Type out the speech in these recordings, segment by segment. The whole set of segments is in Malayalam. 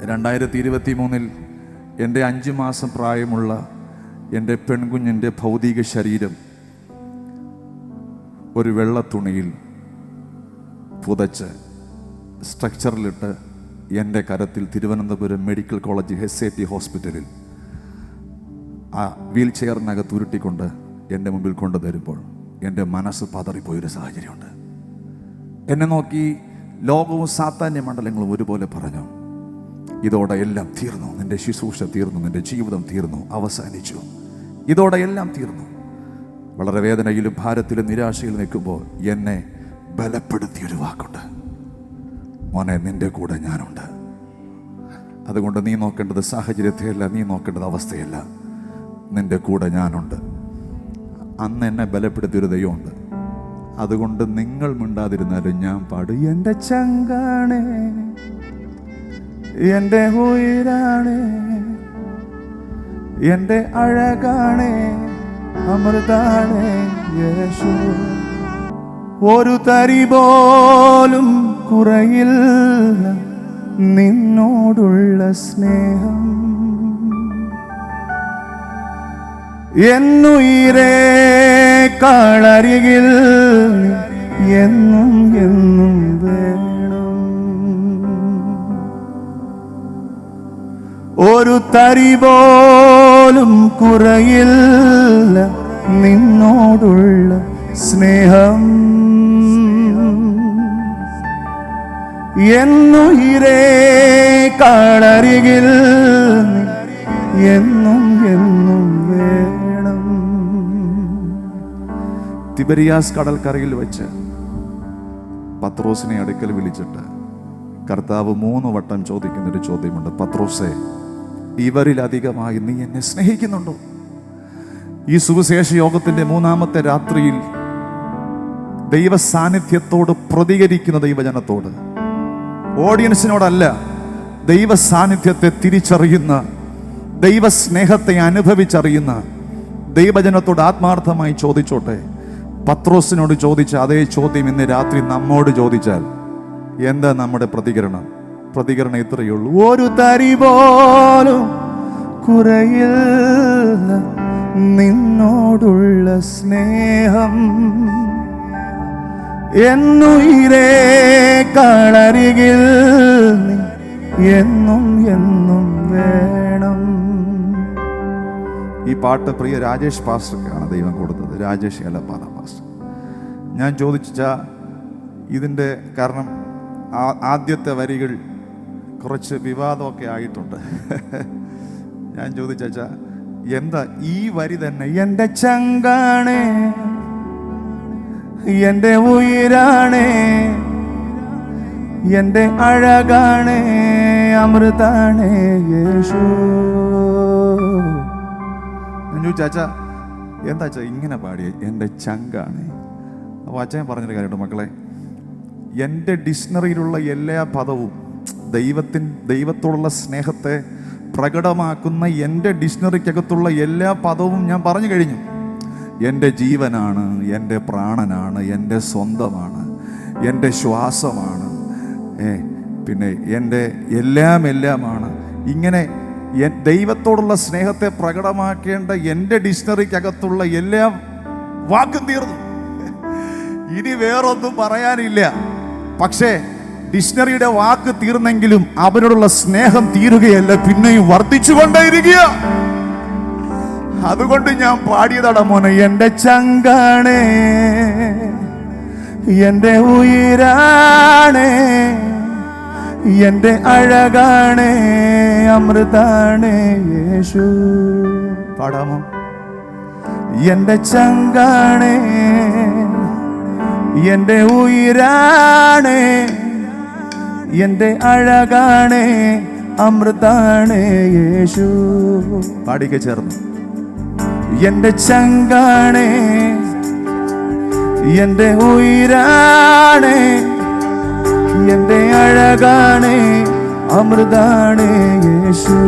2023 എൻ്റെ 5 മാസം പ്രായമുള്ള എൻ്റെ പെൺകുഞ്ഞിൻ്റെ ഭൗതിക ശരീരം ഒരു വെള്ള തുണിയിൽ പുതച്ച് സ്ട്രക്ചറിലിട്ട് എൻ്റെ കരത്തിൽ തിരുവനന്തപുരം മെഡിക്കൽ കോളേജ് SAT ഹോസ്പിറ്റലിൽ ആ വീൽ ചെയറിനകത്ത് ഉരുട്ടിക്കൊണ്ട് എൻ്റെ മുമ്പിൽ കൊണ്ടുതരുമ്പോൾ എൻ്റെ മനസ്സ് പതറിപ്പോയൊരു സാഹചര്യമുണ്ട്. എന്നെ നോക്കി ലോകവും സാത്താന്യ മണ്ഡലങ്ങളും ഒരുപോലെ പറഞ്ഞു, ഇതോടെ എല്ലാം തീർന്നു, നിന്റെ ശുശ്രൂഷ തീർന്നു, നിന്റെ ജീവിതം തീർന്നു, അവസാനിച്ചു, ഇതോടെ എല്ലാം തീർന്നു. വളരെ വേദനയിലും ഭാരത്തിലും നിരാശയിലും നിൽക്കുമ്പോൾ എന്നെ ബലപ്പെടുത്തിയൊരു വാക്കുണ്ട്, മോനെ നിന്റെ കൂടെ ഞാനുണ്ട്. അതുകൊണ്ട് നീ നോക്കേണ്ടത് സാഹചര്യത്തെയല്ല, നീ നോക്കേണ്ടത് അവസ്ഥയല്ല, നിന്റെ കൂടെ ഞാനുണ്ട്. അന്ന് എന്നെ ബലപ്പെടുത്തിയൊരു ദൈവമുണ്ട്. അതുകൊണ്ട് നിങ്ങൾ മിണ്ടാതിരുന്നാലും ഞാൻ പാടും, എൻ്റെ ചങ്കാണ്, എൻ്റെ ഉയിരാണ്, എൻ്റെ അഴകാണ്, അമൃതാണ് യേശു. ഒരു തരി പോലും കുറയില്ല നിന്നോടുള്ള സ്നേഹം. എന്നുയിരേ കാളരികിൽ എന്നും എന്നും വേണം. ഒരു തരി പോലും കുറയില്ല നിന്നോടുള്ള സ്നേഹം. എന്നുയിരേ കാളരികിൽ എന്നും എന്നും വേണം. തിബരിയാസ് കടൽക്കരയിൽ വെച്ച് പത്രോസിനെ അടുക്കൽ വിളിച്ചിട്ട് കർത്താവ് 3 വട്ടം ചോദിക്കുന്നൊരു ചോദ്യമുണ്ട്, പത്രോസേ, ഇവരിലധികമായി നീ എന്നെ സ്നേഹിക്കുന്നുണ്ടോ? ഈ സുവിശേഷ യോഗത്തിന്റെ 3-ാമത്തെ രാത്രിയിൽ ദൈവ സാന്നിധ്യത്തോട് പ്രതികരിക്കുന്ന ദൈവജനത്തോട്, ഓഡിയൻസിനോടല്ല, ദൈവ സാന്നിധ്യത്തെ തിരിച്ചറിയുന്ന, ദൈവ സ്നേഹത്തെ അനുഭവിച്ചറിയുന്ന ദൈവജനത്തോട് ആത്മാർത്ഥമായി ചോദിച്ചോട്ടെ. പത്രോസിനോട് ചോദിച്ച അതേ ചോദ്യം ഇന്ന് രാത്രി നമ്മോട് ചോദിച്ചാൽ എന്താ നമ്മുടെ പ്രതികരണം? പ്രതികരണം ഇത്രയേ ഉള്ളൂ, ഒരു തരി പോലും കുറയില്ല നിന്നോടുള്ള സ്നേഹം. എന്നുയിരേ കാളരികിൽ എന്നും എന്നും വേണം. ഈ പാട്ട് പ്രിയ രാജേഷ് പാസ്റ്റർക്കാണ് ദൈവം കൊടുത്തത്, രാജേഷ് എലപ്പാറ പാസ്റ്റർ. ഞാൻ ചോദിച്ച ഇതിൻ്റെ കാരണം ആദ്യത്തെ വരികൾ കുറച്ച് വിവാദമൊക്കെ ആയിട്ടുണ്ട്. ഞാൻ ചോദിച്ച എന്താ ഈ വരി തന്നെ, എൻ്റെ ചങ്കാണ്, എൻ്റെ ഉയിരാണ്, എൻ്റെ അഴകാണ്, അമൃതാണ് യേശു. ഞാൻ ചോദിച്ചാ എന്താ ഇങ്ങനെ പാടിയ എൻ്റെ ചങ്കാണ്? അപ്പോൾ അച്ഛൻ പറഞ്ഞൊരു കാര്യമുണ്ട് മക്കളെ, എൻ്റെ ഡിക്ഷണറിയിലുള്ള എല്ലാ പദവും ദൈവത്തോടുള്ള സ്നേഹത്തെ പ്രകടമാക്കുന്ന എൻ്റെ ഡിക്ഷണറിക്കകത്തുള്ള എല്ലാ പദവും ഞാൻ പറഞ്ഞു കഴിഞ്ഞു. എൻ്റെ ജീവനാണ്, എൻ്റെ പ്രാണനാണ്, എൻ്റെ സ്വന്തമാണ്, എൻ്റെ ശ്വാസമാണ്, പിന്നെ എൻ്റെ എല്ലാമാണ്. ഇങ്ങനെ ദൈവത്തോടുള്ള സ്നേഹത്തെ പ്രകടമാക്കേണ്ട എൻ്റെ ഡിക്ഷണറിക്കകത്തുള്ള എല്ലാ വാക്കും തീർന്നു. ഇനി വേറൊന്നും പറയാനില്ല. പക്ഷേ ഡിക്ഷണറിയുടെ വാക്ക് തീർന്നെങ്കിലും അവനോടുള്ള സ്നേഹം തീരുകയല്ല, പിന്നെയും വർദ്ധിച്ചുകൊണ്ടേയിരിക്കുക. അതുകൊണ്ട് ഞാൻ പാടിയതാണ്, മോനെ എൻ്റെ ചങ്കാണ്, എൻ്റെ ഉയിരാണ്, എൻ്റെ അഴകാണ്, അമൃതാണ് യേശു. പാടാമോ? എൻ്റെ ചങ്കാണ്, എൻ്റെ ഉയിരാണ്, എൻ്റെ അഴകാണ്, അമൃതാണ് യേശു. പാടിക്ക ചേർന്ന്, എൻ്റെ ചങ്കാണ്, എൻ്റെ ഉയിരാണ്, എൻ്റെ അഴകാണ്, അമൃതാണ് യേശു.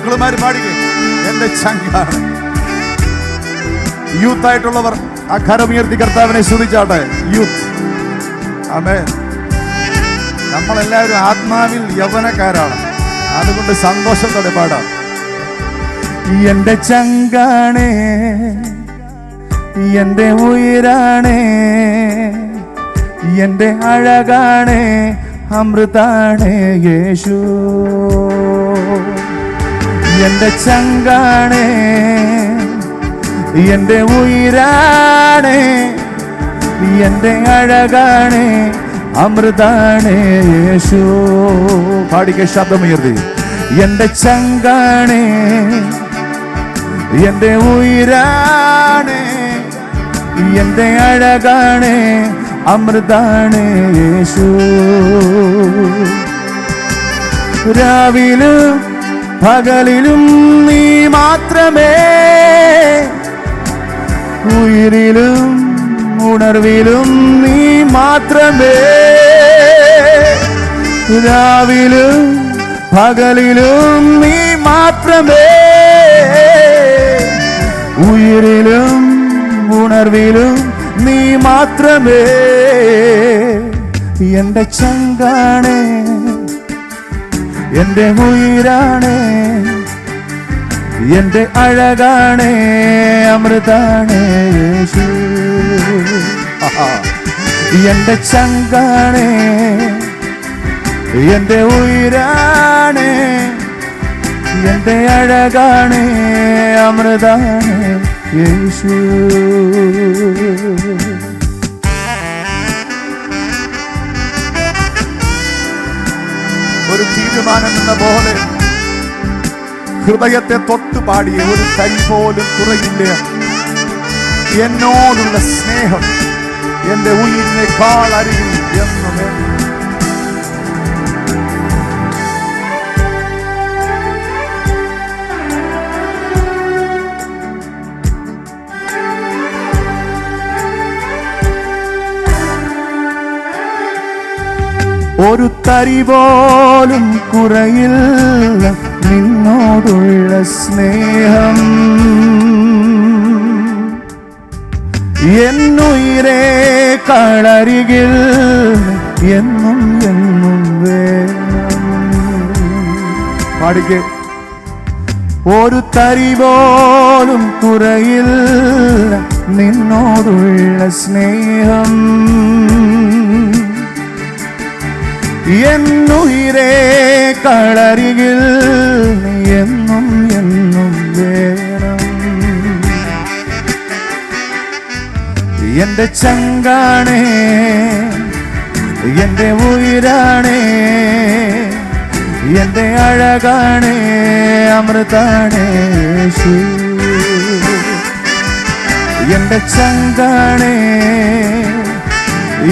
മക്കളുമാര് പാടിക്കേ, എന്റെ ചങ്കാണ്. യൂത്ത് ആയിട്ടുള്ളവർ ആ കരമുയർത്തി കർത്താവിനെ സ്തുതിച്ചാട്ടെ. യൂത്ത്, ആമേൻ. നമ്മളെല്ലാവരും ആത്മാവിൽ യൗവനക്കാരാണ്, അതുകൊണ്ട് സന്തോഷത്തോടെ പാടാം. എന്റെ ചങ്കാണേ, എന്റെ ഉയരാണേ, എന്റെ അഴകാണേ, അമൃതാണേ യേശു. എന്റെ ചങ്കാണേ, എന്റെ ഉയരാണേ, എന്റെ അഴകാണേ, അമൃതാണേ യേശു. പാടിക്ക, ശബ്ദമുയർത്തി. എന്റെ ചങ്കാണേ, എന്റെ ഉയരാണേ, എന്റെ അഴകാണേ, അമൃതാണേ യേശു. രാവിലും പകലിലും നീ മാത്രമേ, ഉയിരിലും ഉണർവിലും നീ മാത്രമേ. രാവിലും പകലിലും നീ മാത്രമേ, ഉയിരിലും ഉണർവിലും നീ മാത്രമേ. എന്റെ ചങ്കാണേ, എന്റെ ഉയിരാണേ, എന്റെ അഴകാണേ, അമൃതാണേ യേശു. എന്റെ ചങ്കാണേ, എന്റെ ഉയിരാണേ, എന്റെ അഴകാണേ, അമൃതാണേ യേശു. ഒരു തീരുമാനം എന്ന പോലെ ഹൃദയത്തെ തൊട്ടു പാടിയ ഒരു തരി പോലും കുറയില്ല. എന്നോടുള്ള സ്നേഹം എന്റെ ഉയിരിനേക്കാൾ അരികിൽ എന്നും. ഒരു തരി പോലും കുറയില്ല നിന്നോടുള്ള സ്നേഹം. എന്നുയിരേ കളരികിൽ എന്നും എന്നും വേണം. പാടിക്കേ. ഒരു തരി പോലും കുറയില്ല നിന്നോടുള്ള സ്നേഹം. എന്നുയിരേ കളരികിൽ എന്നും എന്നും വേണം. എന്റെ ചങ്കാണേ, എന്റെ ഉയിരാണേ, എന്റെ അഴകാണേ, അമൃതാണേ യേശു. എന്റെ ചങ്കാണേ,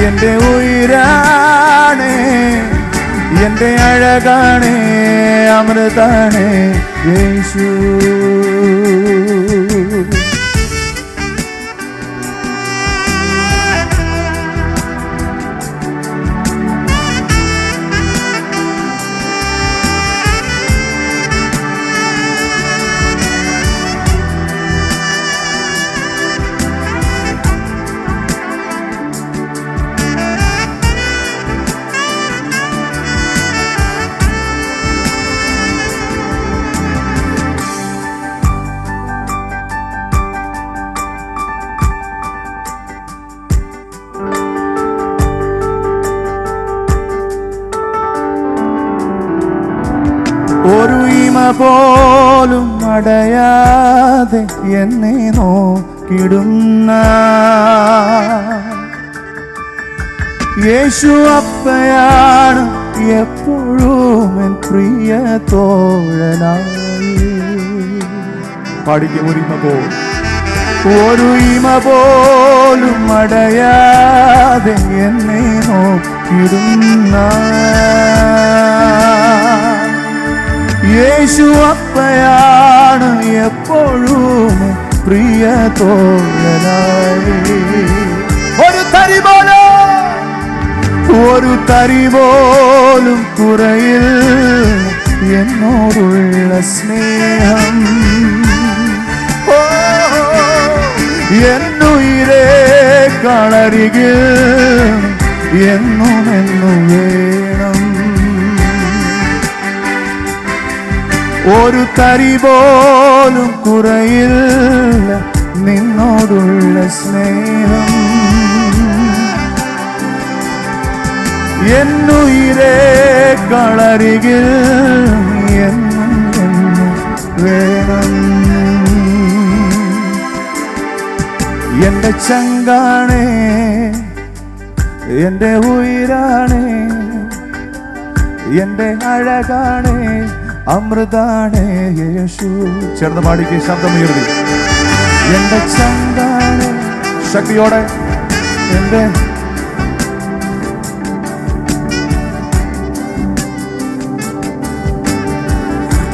എന്റെ ഉയിരാണേ, എന്റെ അഴകാണേ, അമൃതാണേ യേശു. ഒരു ഇമ പോലും അടയാതെ എന്നെ നോക്കിടുന്ന യേശു അപ്പയാണ് എപ്പോഴും എൻ പ്രിയ തോഴനായി. പാടിക്ക. ഒരു ഇമ പോലും അടയാതെ എന്നെ നോക്കിടുന്ന യേശു അപ്പയാണ് എപ്പോഴും പ്രിയ തോഴനായി. ഒരു തരി പോലും കുറയിൽ എന്നോടുള്ള സ്നേഹം. ഓ, എന്നുയിരേ കളരികിൽ എന്നുമെന്നു വേണം. ഒരു തരി പോലും കുറയില്ല നിന്നോടുള്ള സ്നേഹം. എന്നുയിരേ കളരികിൽ എന്നും വേണം. എന്റെ ചങ്കാണേ, എന്റെ ഉയിരാണേ, എന്റെ അഴകാണേ, അമൃതാണേ യേശു. ചേർന്ന് പാടിക്ക്, ശബ്ദമുയർത്തി. എന്റെ ചങ്കാണേ, ശക്തിയോടെ. എന്റെ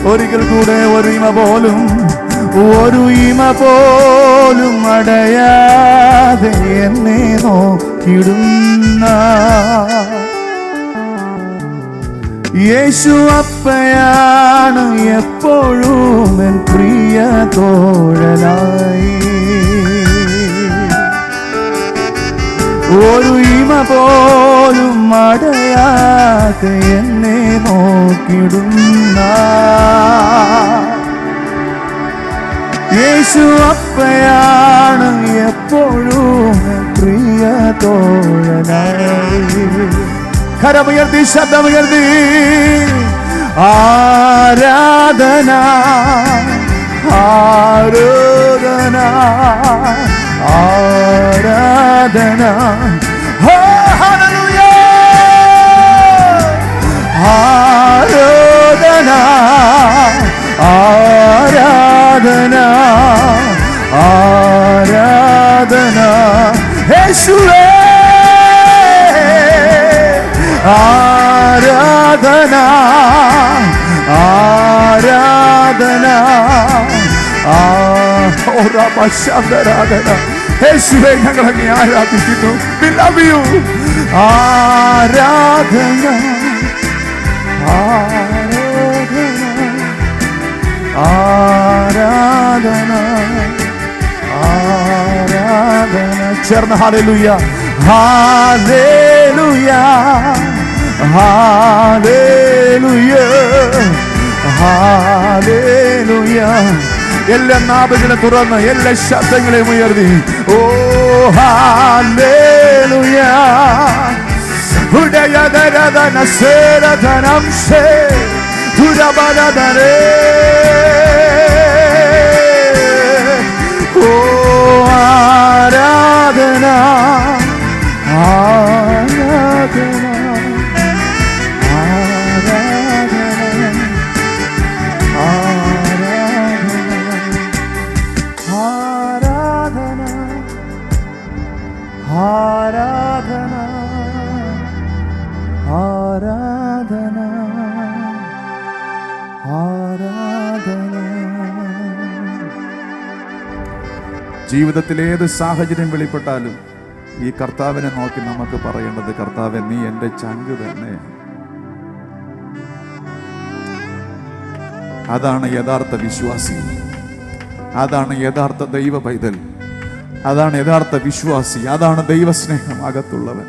ഒരിക്കൽ കൂടെ ഒരു ഇമ പോലും അടയാതെ എന്നെ നോക്കിടുന്ന യേശു അപ്പയാണ് എപ്പോഴും എൻ പ്രിയ തോഴനായി. ഒരു ഇമ പോലും അടയാതെ എന്നെ നോക്കിടുന്ന യേശു അപ്പയാണ് എപ്പോഴും പ്രിയ തോഴനായി. കരമുയർത്തി, ശബ്ദമുയർത്തി. ആരാധന, ആരാധന, ആരാധന. ഹല്ലേലൂയ. ആരാധന, ആരാധന, ആരാധന യേശുവേ. ആരാധന, ആരാധന, ആരാധന യേശുവേ, ഞങ്ങളെ ആരാധിക്കുന്നു. We love you. ആരാധന, ആരാധന, ആരാധന. ചേർന്ന് ഹല്ലേലൂയ, ഹല്ലേലൂയ, ഹല്ലേലൂയ, ഹല്ലേലൂയ. എല്ലാ നാവുകളെ തുറന്ന് എല്ലാ ശബ്ദങ്ങളെയും ഉയർത്തി. ഓ ഹല്ലേലൂയ. ഉദയദരദന സേരധനം സേ ദുരബലദരേ. ഓ ആരാധന, ആരാധന, ആരാധന, ആരാധന, ആരാധന. ജീവിതത്തിൽ ഏത് സാഹചര്യം വെളിപ്പെട്ടാലും ഈ കർത്താവിനെ നോക്കി നമുക്ക് പറയേണ്ടത്, കർത്താവേ നീ എൻ്റെ ചങ്ക് തന്നെ. അതാണ് യഥാർത്ഥ വിശ്വാസി, അതാണ് യഥാർത്ഥ ദൈവ പൈതൽ, അതാണ് യഥാർത്ഥ വിശ്വാസി, അതാണ് ദൈവസ്നേഹം അകത്തുള്ളവൻ.